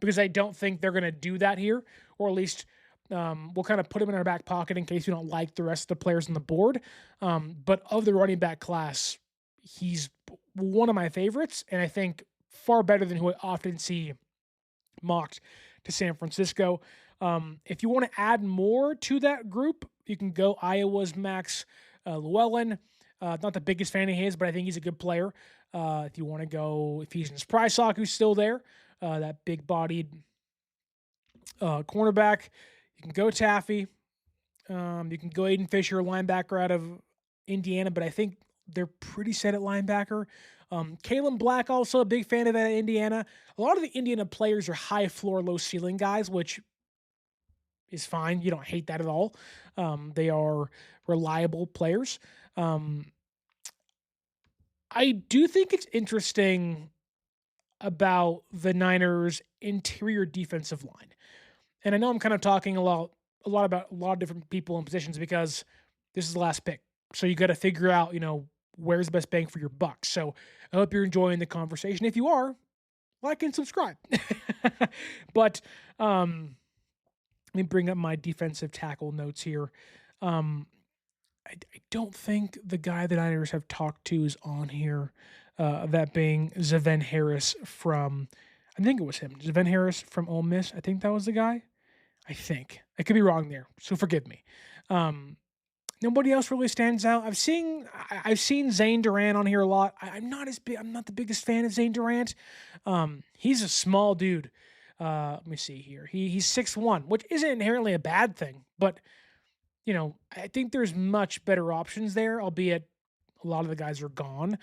because I don't think they're going to do that here, or at least we'll kind of put him in our back pocket in case we don't like the rest of the players on the board. But of the running back class, he's one of my favorites, and I think far better than who I often see mocked to San Francisco. If you want to add more to that group, you can go Iowa's Max Llewellyn. Not the biggest fan of his, but I think he's a good player. If you want to go Ephesians Prysock, who's still there, that big-bodied cornerback. You can go Taffy. You can go Aiden Fisher, linebacker out of Indiana, but I think they're pretty set at linebacker. Kalen Black, also a big fan of that at Indiana. A lot of the Indiana players are high floor, low ceiling guys, which is fine. You don't hate that at all. They are reliable players. I do think it's interesting about the Niners' interior defensive line. And I know I'm kind of talking a lot about a lot of different people and positions because this is the last pick. So you got to figure out, where's the best bang for your buck. So I hope you're enjoying the conversation. If you are, like and subscribe. But let me bring up my defensive tackle notes here. I don't think the guy that Niners have talked to is on here, that being Zaven Harris from, I think it was him, Zaven Harris from Ole Miss. I think that was the guy. I think. I could be wrong there, so forgive me. Nobody else really stands out. I've seen Zane Durant on here a lot. I'm not the biggest fan of Zane Durant. He's a small dude. Let me see here. He's 6'1", which isn't inherently a bad thing, but I think there's much better options there, albeit a lot of the guys are gone.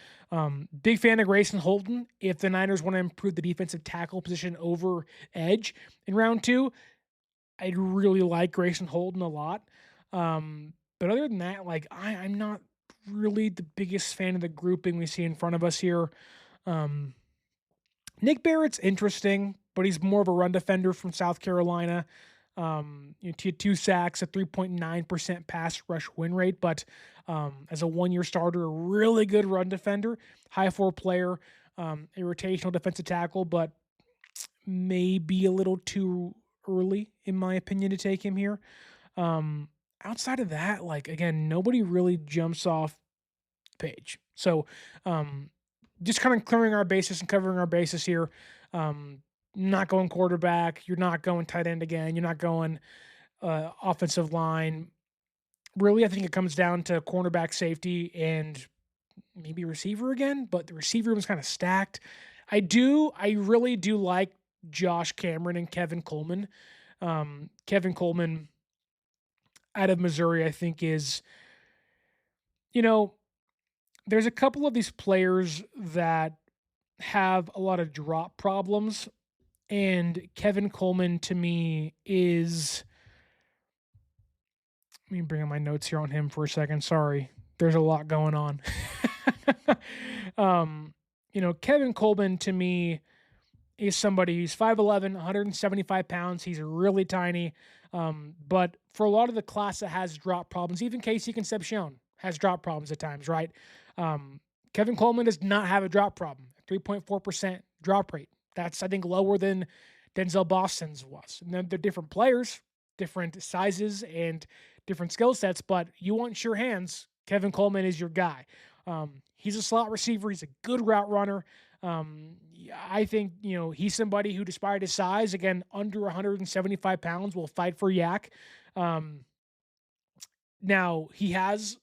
Big fan of Grayson Holton. If the Niners want to improve the defensive tackle position over edge in round 2, I'd really like Grayson Holton a lot. But other than that, I'm not really the biggest fan of the grouping we see in front of us here. Nick Barrett's interesting, but he's more of a run defender from South Carolina. 2 sacks, a 3.9% pass rush win rate, but as a one-year starter, a really good run defender, high floor player, a rotational defensive tackle, but maybe a little too early, in my opinion, to take him here. Outside of that, again, nobody really jumps off the page. So just kind of clearing our bases and covering our bases here. Not going quarterback. You're not going tight end again. You're not going offensive line. Really, I think it comes down to cornerback, safety, and maybe receiver again, but the receiver was kind of stacked. I really do like Josh Cameron and Kevin Coleman. Kevin Coleman out of Missouri, I think is, there's a couple of these players that have a lot of drop problems, and Kevin Coleman to me is, let me bring up my notes here on him for a second. Sorry. There's a lot going on. Kevin Coleman to me is somebody who's 5'11", 175 pounds. He's really tiny. But for a lot of the class that has drop problems, even Casey Concepcion has drop problems at times, right? Kevin Coleman does not have a drop problem, 3.4% drop rate. That's, I think, lower than Denzel Boston's was. And then they're different players. different sizes and different skill sets, but you want sure hands, Kevin Coleman is your guy. He's a slot receiver. He's a good route runner. I think, he's somebody who, despite his size, again, under 175 pounds, will fight for yak. Now, he has,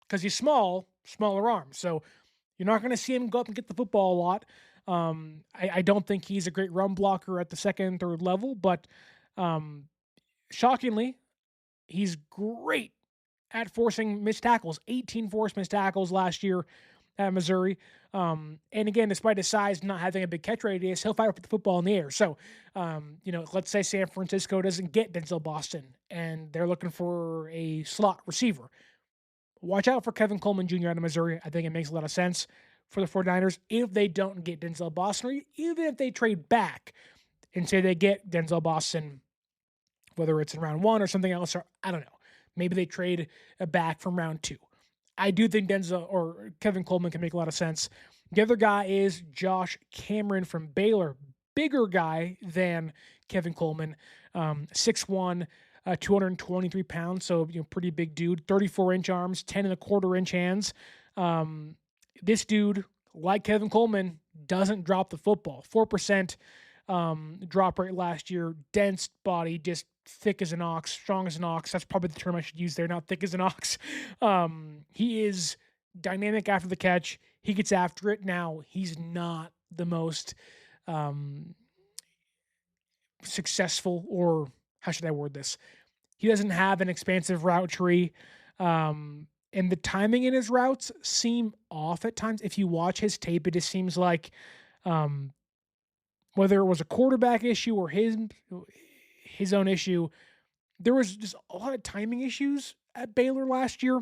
because he's smaller arms. So you're not going to see him go up and get the football a lot. I don't think he's a great run blocker at the second and third level, but shockingly, he's great at forcing missed tackles. 18 forced missed tackles last year at Missouri. And again, despite his size not having a big catch radius, he'll fight for the football in the air. So, let's say San Francisco doesn't get Denzel Boston and they're looking for a slot receiver. Watch out for Kevin Coleman Jr. out of Missouri. I think it makes a lot of sense for the 49ers if they don't get Denzel Boston, or even if they trade back and say they get Denzel Boston, whether it's in round 1 or something else, or I don't know. Maybe they trade back from round 2. I do think Denzel or Kevin Coleman can make a lot of sense. The other guy is Josh Cameron from Baylor. Bigger guy than Kevin Coleman. 6'1", 223 pounds, so pretty big dude. 34-inch arms, 10.25-inch hands. This dude, like Kevin Coleman, doesn't drop the football. 4% drop rate last year. Dense body, just thick as an ox, strong as an ox. That's probably the term I should use there, not thick as an ox. He is dynamic after the catch. He gets after it. Now, he's not the most successful, or how should I word this? He doesn't have an expansive route tree. And the timing in his routes seem off at times. If you watch his tape, it just seems like whether it was a quarterback issue or his own issue, there was just a lot of timing issues at Baylor last year.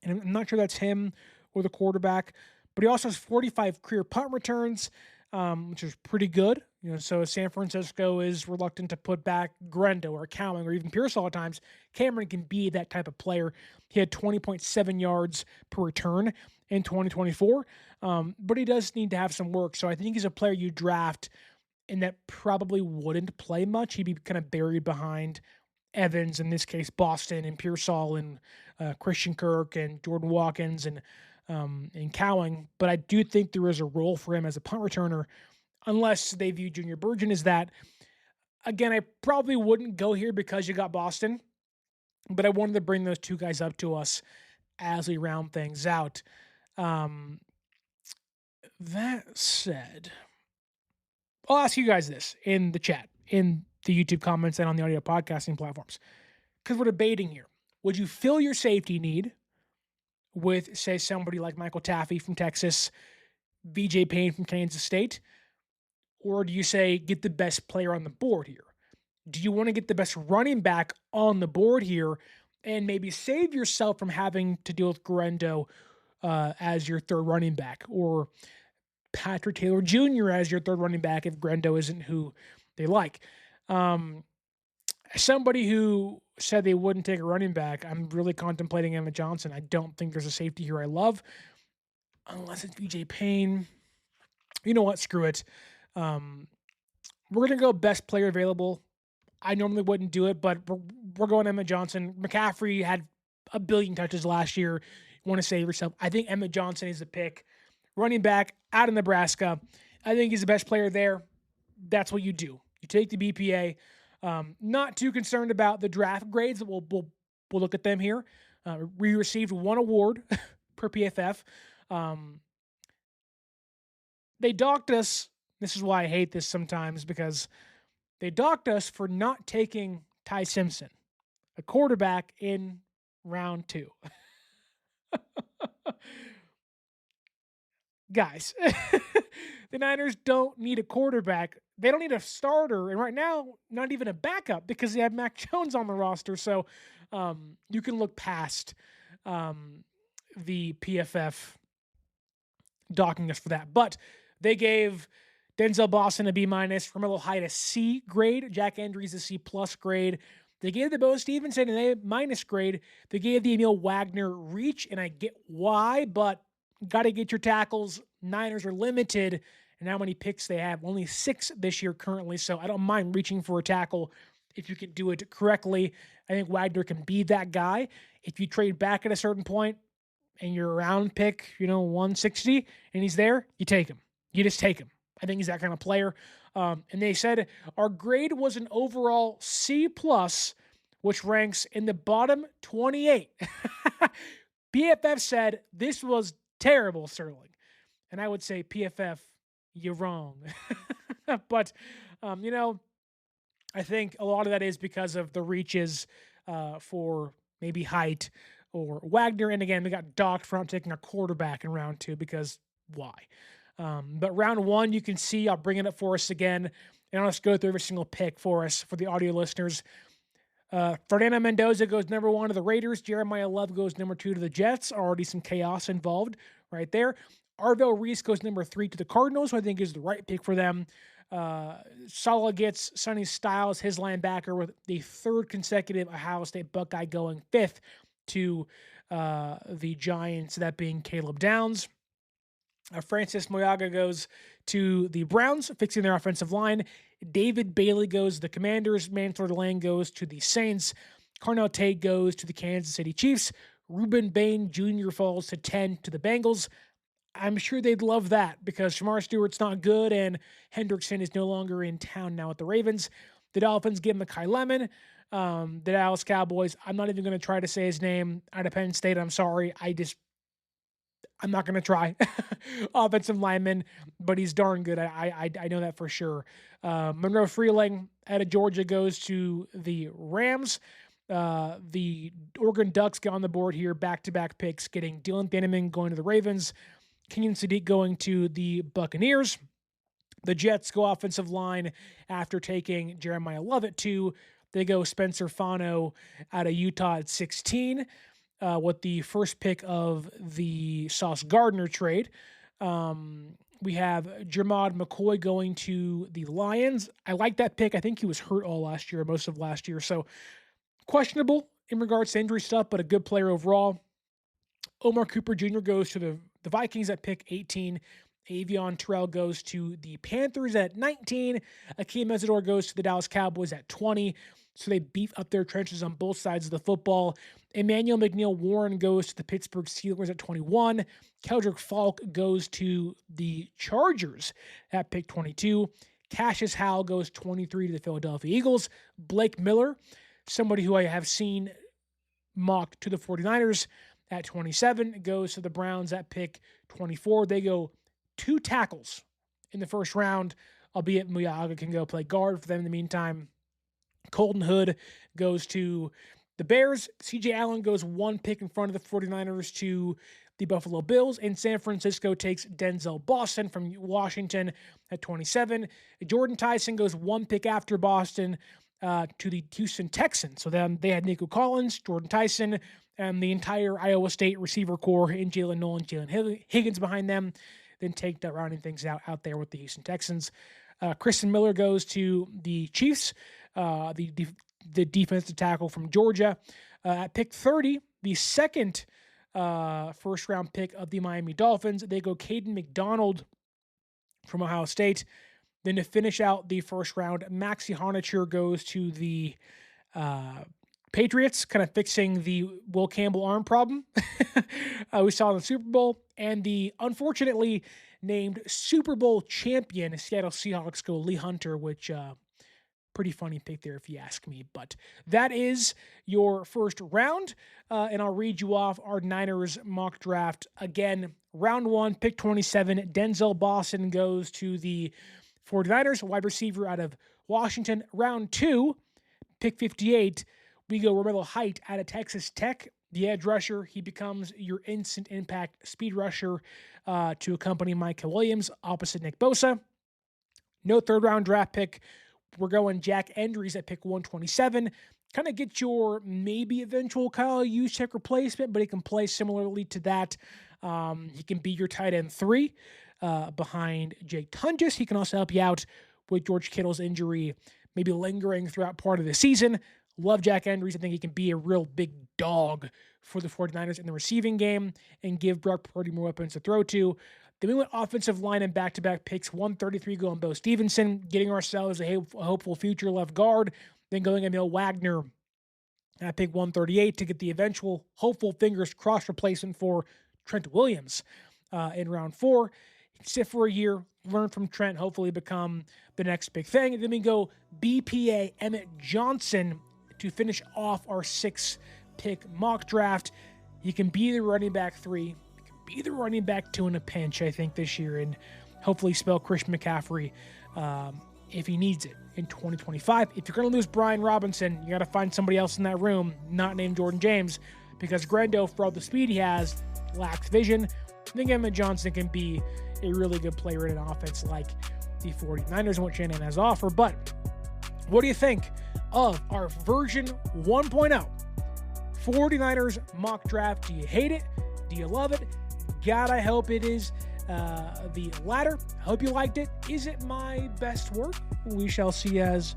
And I'm not sure that's him or the quarterback, but he also has 45 career punt returns, which is pretty good. So San Francisco is reluctant to put back Grendo or Cowing or even Pearsall at times. Cameron can be that type of player. He had 20.7 yards per return in 2024, but he does need to have some work. So I think he's a player you draft and that probably wouldn't play much. He'd be kind of buried behind Evans, in this case, Boston and Pearsall and Christian Kirk and Jordan Watkins and Cowing. But I do think there is a role for him as a punt returner, unless they view Junior Burgeon as that. Again, I probably wouldn't go here because you got Boston, but I wanted to bring those two guys up to us as we round things out. That said, I'll ask you guys this in the chat, in the YouTube comments, and on the audio podcasting platforms, because we're debating here. Would you fill your safety need with, say, somebody like Michael Taffy from Texas, VJ Payne from Kansas State? Or do you say, get the best player on the board here? Do you want to get the best running back on the board here and maybe save yourself from having to deal with Grendo as your third running back, or Patrick Taylor Jr. as your third running back if Grendo isn't who they like? Somebody who said they wouldn't take a running back, I'm really contemplating Emmett Johnson. I don't think there's a safety here I love, unless it's VJ Payne. You know what? Screw it. We're going to go best player available. I normally wouldn't do it, but we're going Emmett Johnson. McCaffrey had a billion touches last year. You want to save yourself. I think Emmett Johnson is the pick. Running back out of Nebraska. I think he's the best player there. That's what you do. You take the BPA. Not too concerned about the draft grades. We'll look at them here. We received one award per PFF. They docked us. This is why I hate this sometimes, because they docked us for not taking Ty Simpson, a quarterback, in round 2. Guys, the Niners don't need a quarterback. They don't need a starter. And right now, not even a backup, because they have Mac Jones on the roster. So you can look past the PFF docking us for that. But they gave Denzel Boston a B-, Romello Hyde a C grade, Jack Andrews a C+ grade. They gave the Bo Stevenson an A- grade. They gave the Emil Wagner reach, and I get why, but got to get your tackles. Niners are limited in how many picks they have. Only 6 this year currently, so I don't mind reaching for a tackle if you can do it correctly. I think Wagner can be that guy. If you trade back at a certain point and you're around pick, 160, and he's there, you take him. You just take him. I think he's that kind of player. And they said our grade was an overall C+, which ranks in the bottom 28. PFF said this was terrible, Sterling. And I would say, PFF, you're wrong. But, I think a lot of that is because of the reaches for maybe height or Wagner. And again, we got docked for not taking a quarterback in round 2 because why? But round 1, you can see, I'll bring it up for us again, and I'll just go through every single pick for us for the audio listeners. Fernando Mendoza goes number 1 to the Raiders. Jeremiah Love goes number 2 to the Jets. Already some chaos involved right there. Arvell Reese goes number 3 to the Cardinals, who I think is the right pick for them. Sala gets Sonny Styles, his linebacker, with the 3rd consecutive Ohio State Buckeye going 5th to the Giants, that being Caleb Downs. Francis Moyaga goes to the Browns, fixing their offensive line. David Bailey goes to the Commanders. Mansour Delane goes to the Saints. Carnell Tate goes to the Kansas City Chiefs. Reuben Bain Jr. falls to 10 to the Bengals. I'm sure they'd love that because Shamar Stewart's not good and Hendrickson is no longer in town now at the Ravens. The Dolphins give Mekhi Lemon. The Dallas Cowboys, I'm not even going to try to say his name out of Penn State. I'm sorry. I'm not going to try. Offensive lineman, but he's darn good. I know that for sure. Monroe Freeling out of Georgia goes to the Rams. The Oregon Ducks get on the board here, back-to-back picks, getting Dylan Bannerman going to the Ravens, Kenyon Sadiq going to the Buccaneers. The Jets go offensive line after taking Jeremiah Love at 2. They go Spencer Fano out of Utah at 16. With the first pick of the Sauce Gardner trade. We have Jermod McCoy going to the Lions. I like that pick. I think he was hurt all last year, most of last year. So questionable in regards to injury stuff, but a good player overall. Omar Cooper Jr. goes to the Vikings at pick 18. Avion Terrell goes to the Panthers at 19. Akheem Mesidor goes to the Dallas Cowboys at 20. So they beef up their trenches on both sides of the football. Emmanuel McNeil-Warren goes to the Pittsburgh Steelers at 21. Keldrick Falk goes to the Chargers at pick 22. Cashius Howell goes 23 to the Philadelphia Eagles. Blake Miller, somebody who I have seen mocked to the 49ers at 27, goes to the Browns at pick 24. They go 2 tackles in the first round, albeit Muyaga can go play guard for them in the meantime. Colton Hood goes to the Bears. C.J. Allen goes 1 pick in front of the 49ers to the Buffalo Bills. And San Francisco takes Denzel Boston from Washington at 27. Jordyn Tyson goes 1 pick after Boston to the Houston Texans. So then they had Nico Collins, Jordyn Tyson, and the entire Iowa State receiver core in Jalen Nolan, Jalen Higgins behind them. Then take that rounding things out there with the Houston Texans. Kristen Miller goes to the Chiefs. The defensive tackle from Georgia. At pick 30, the second first-round pick of the Miami Dolphins, they go Caden McDonald from Ohio State. Then to finish out the first round, Maxi Honicher goes to the Patriots, kind of fixing the Will Campbell arm problem we saw in the Super Bowl. And the unfortunately named Super Bowl champion Seattle Seahawks go Lee Hunter, which pretty funny pick there if you ask me. But that is your first round, and I'll read you off our Niners mock draft. Again, round 1, pick 27, Denzel Boston goes to the 49ers, wide receiver out of Washington. Round 2, pick 58, we go Romello Height out of Texas Tech, the edge rusher. He becomes your instant impact speed rusher to accompany Micah Williams opposite Nick Bosa. No third-round draft pick. We're going Jack Endries at pick 127. Kind of get your maybe eventual Kyle Juszczyk replacement, but he can play similarly to that. He can be your tight end 3 behind Jake Tunges. He can also help you out with George Kittle's injury, maybe lingering throughout part of the season. Love Jack Endries. I think he can be a real big dog for the 49ers in the receiving game and give Brock Purdy more weapons to throw to. Then we went offensive line and back-to-back picks. 133 going Bo Stevenson, getting ourselves a hopeful future left guard Then going Emil Wagner at pick 138 to get the eventual hopeful fingers crossed replacement for Trent Williams in round 4. Sit for a year, learn from Trent, hopefully become the next big thing. And then we go BPA Emmett Johnson to finish off our 6-pick mock draft. He can be the running back 3. He can be the running back 2 in a pinch, I think, this year, and hopefully spell Christian McCaffrey if he needs it in 2025. If you're going to lose Brian Robinson, you got to find somebody else in that room, not named Jordan James, because Grendo, for all the speed he has, lacks vision. I think Emmett Johnson can be a really good player in an offense like the 49ers and what Shanahan has to offer. But what do you think of our version 1.0 49ers mock draft? Do you hate it? Do you love it? God, I hope it is the latter. I hope you liked it. Is it my best work? We shall see as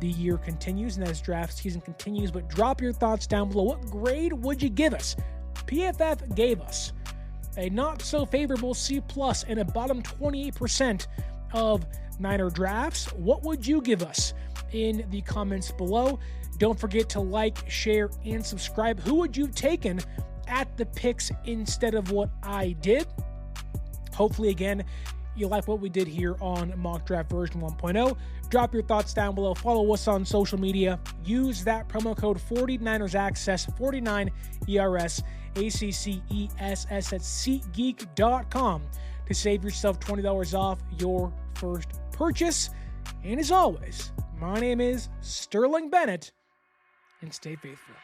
the year continues and as draft season continues. But drop your thoughts down below. What grade would you give us? PFF gave us a not so favorable C+ and a bottom 28% of Niner drafts. What would you give us in the comments below? Don't forget to like, share, and subscribe. Who would you have taken at the picks instead of what I did? Hopefully, again, you like what we did here on Mock Draft version 1.0. Drop your thoughts down below. Follow us on social media. Use that promo code 49ErsAccess, 49ERS, ACCESS at SeatGeek.com to save yourself $20 off your first purchase. And as always, my name is Sterling Bennett, and stay faithful.